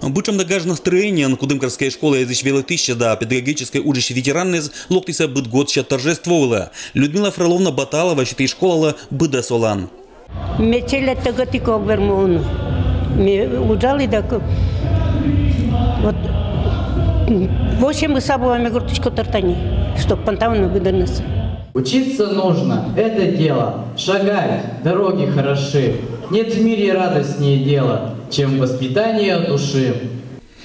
Бычам дагаж настроение на Кудымкарской школе языч велотыща да педагогической училище ветеранез локтиса быт годща торжествовала. Людмила Фроловна Баталова считай школа быда солан. Мечеля тагатико вермун. Ми уджали да вот 8 высабываем гурточку тартани, чтоб пантауны выдернется. Учиться нужно, это дело. Шагать, дороги хороши. Нет в мире радостнее дела, чем воспитание души.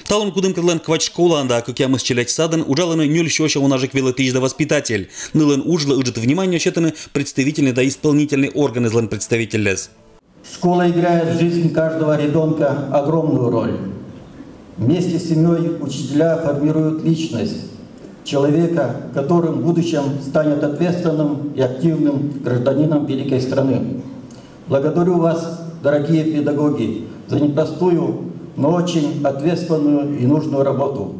Талон Кудымкарлен квач школа анда, как я мы счелять садан, ужаланы нюль щоща унажик велотыч да воспитатель. Нылен ужла уджет внимание счетаны представительный да исполнительный орган излен представитель лес. Школа играет в жизни каждого ребенка огромную роль. Вместе с семьей учителя формируют личность человека, которым в будущем станет ответственным и активным гражданином великой страны. Благодарю вас, дорогие педагоги, за непростую, но очень ответственную и нужную работу.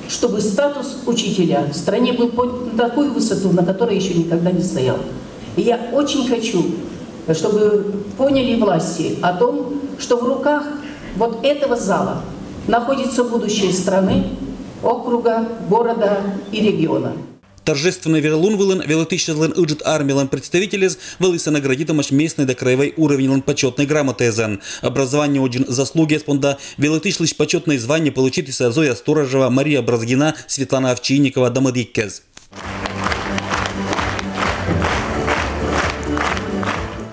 Чтобы статус учителя в стране был поднят на такую высоту, на которой еще никогда не стоял. И я очень хочу, чтобы поняли власти о том, что в руках вот этого зала находится будущее страны, округа, города и региона. Торжественный веролун вылен велотыща злен уджет армиялен представителез вылыса наградитомаш местный до краевой уровень почетной грамоты зен. Образование один заслуги спонда велотышлыч почетное звание получит из Зоя Сторожева, Мария Бразгина, Светлана Овчинникова, Дамадиккез.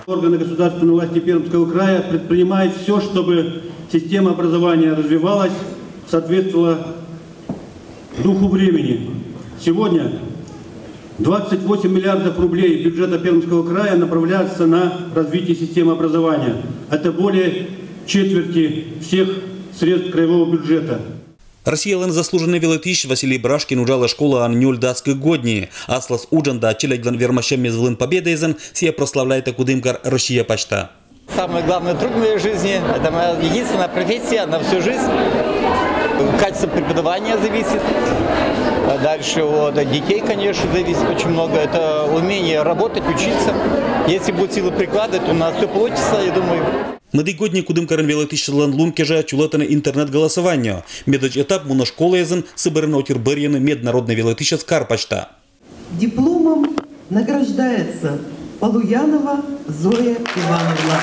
Органы государственной власти Пермского края предпринимают все, чтобы система образования развивалась, соответствовала духу времени. Сегодня 28 миллиардов рублей бюджета Пермского края направляются на развитие системы образования. Это более четверти всех средств краевого бюджета. Россиялен заслуженный велотыщ Василий Брашкин ужала школа аннюль датской годни. Аслас уджан да челегдан вермащем мезвлын победайзен сия прославляет Кудымкар Россия почта. Самый главный труд в моей жизни – это моя единственная профессия на всю жизнь. Качество преподавания зависит. Дальше от детей, конечно, зависит очень много. Это умение работать, учиться. Если будут силы приклада, то у нас все получится, я думаю. Мыды годни Кудымкарен велотыщалан лункежа чулатаны интернет-голосование. Медоч этап муна школа езен соберено отирбырьяны меднародный велотыща Скарпачта. Дипломом награждается Полуянова Зоя Ивановна.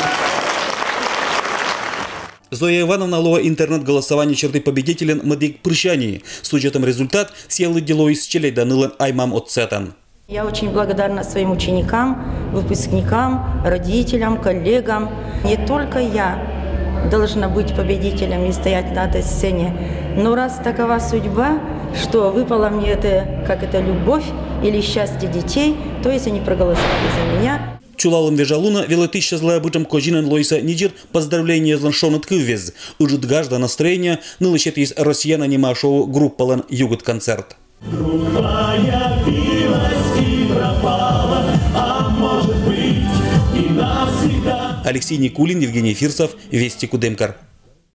Зоя Ивановна лова интернет-голосование черты победителен мыдык прыщани. С учетом результат силы дело из челей данылан аймам отцетан. Я очень благодарна своим ученикам, выпускникам, родителям, коллегам. Не только я должна быть победителем и стоять на этой сцене, но раз такова судьба, что выпала мне это, как это любовь или счастье детей, то есть они проголосовали за меня. Чулалым вежалуна велотыща злая бычам кожинен лойса нидир поздравления зланшон откывез. Ужит гажда настроения нылыщет из россияна нема шоу группалан югут концерт. Алексей Никулин, Евгений Фирсов, Вести Кудымкар.